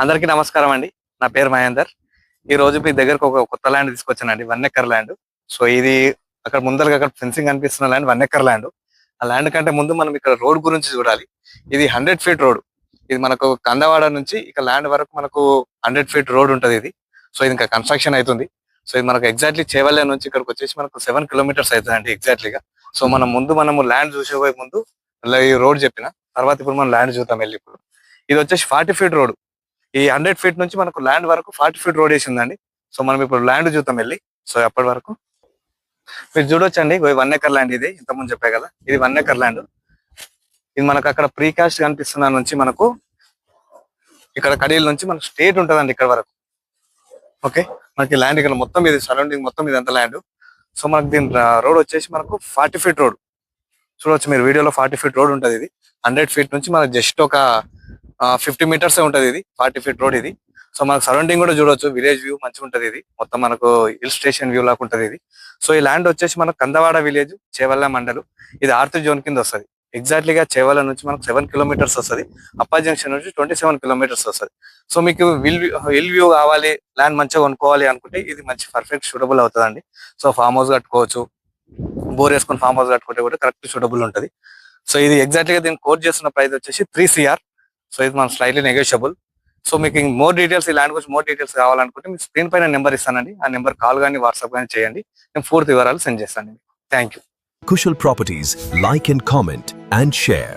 అందరికీ నమస్కారం అండి. నా పేరు మహేందర్. ఈ రోజు మీ దగ్గరకు ఒక కొత్త ల్యాండ్ తీసుకొచ్చానండి, 1 ఎకర్ ల్యాండ్. సో ఇది అక్కడ ముందరగా అక్కడ ఫెన్సింగ్ కనిపిస్తున్న ల్యాండ్ 1 ఎకర్ ల్యాండ్. ఆ ల్యాండ్ కంటే ముందు మనం ఇక్కడ రోడ్ గురించి చూడాలి. ఇది 100 ఫీట్ రోడ్. ఇది మనకు కందవాడ నుంచి ఇక ల్యాండ్ వరకు మనకు 100 ఫీట్ రోడ్ ఉంటది ఇది. సో ఇది ఇంకా కన్స్ట్రక్షన్ అవుతుంది. సో ఇది మనకు ఎగ్జాక్ట్లీ చేవల్ల నుంచి ఇక్కడికి వచ్చేసి మనకు 7 కిలోమీటర్స్ అవుతుందండి ఎగ్జాక్ట్లీగా. సో మనం మనము ల్యాండ్ చూసేపోయే ముందు ఈ రోడ్ చెప్పిన తర్వాత ఇప్పుడు మనం ల్యాండ్ చూద్దాం వెళ్ళి. ఇప్పుడు ఇది వచ్చేసి 40 ఫీట్ రోడ్. ఈ 100 ఫీట్ నుంచి మనకు ల్యాండ్ వరకు 40 ఫీట్ రోడ్ వేసిందండి. సో మనం ఇప్పుడు ల్యాండ్ చూద్దాం వెళ్ళి. సో అప్పటి వరకు మీరు చూడొచ్చండి, 1 ఎకర్ ల్యాండ్ ఇది. ఇంతకుముందు చెప్పా కదా, ఇది 1 ఎకర్ ల్యాండ్. ఇది మనకు అక్కడ ప్రీకాస్ట్ కనిపిస్తున్న నుంచి మనకు ఇక్కడ కడీల నుంచి మనకు స్ట్రేట్ ఉంటదండి ఇక్కడ వరకు. ఓకే, మనకి ల్యాండ్ ఇక్కడ మొత్తం ఇది సరౌండింగ్ మొత్తం ఇది అంత ల్యాండ్. సో మనకు దీని రోడ్ వచ్చేసి మనకు 40 ఫీట్ రోడ్. చూడొచ్చు మీరు వీడియోలో 40 ఫీట్ రోడ్ ఉంటుంది. ఇది 100 ఫీట్ నుంచి మనకు జస్ట్ ఒక 50 మీటర్స్ ఉంటది ఇది 40 ఫీట్ రోడ్ ఇది. సో మనకు సరౌండింగ్ కూడా చూడొచ్చు, విలేజ్ వ్యూ మంచిగా ఉంటది. ఇది మొత్తం మనకు హిల్ స్టేషన్ వ్యూ లాగా ఉంటది ఇది. సో ఈ ల్యాండ్ వచ్చేసి మనకు కందవాడ విలేజ్, చేవల్ల మండలం. ఇది ఆర్త్ జోన్ కింద వస్తుంది. ఎగ్జాక్ట్లీగా చేవల్ల నుంచి మనకు 7 కిలోమీటర్స్ వస్తుంది. అప్పా జంక్షన్ నుంచి 27 కిలోమీటర్స్ వస్తుంది. సో మీకు హిల్ వ్యూ కావాలి, ల్యాండ్ మంచిగా కొనుక్కోవాలి అనుకుంటే ఇది మంచి పర్ఫెక్ట్ సూటబుల్ అవుతుందండి. సో ఫామ్ హౌస్ కట్టుకోవచ్చు, బోర్ వేసుకొని ఫామ్ హౌస్ కట్టుకుంటే కూడా కరెక్ట్ సూటబుల్ ఉంటుంది. సో ఇది ఎగ్జాక్ట్లీగా దీన్ని కోట్ చేస్తున్న ప్రైస్ వచ్చేసి 3 CR. సో ఇది మనం స్లైట్లీ నెగోషియబుల్. సో మీకు మోర్ డీటెయిల్స్, ఈ ల్యాండ్ గురించి మోర్ డీటెయిల్స్ కావాలనుకుంటే మీకు స్క్రీన్ పైన నెంబర్ ఇస్తానండి. ఆ నెంబర్ కాల్ కానీ వాట్సాప్ కానీ చేయండి, నేను పూర్తి వివరాలు సెండ్ చేస్తాను. Thank you. Kushal Properties, like and comment and share.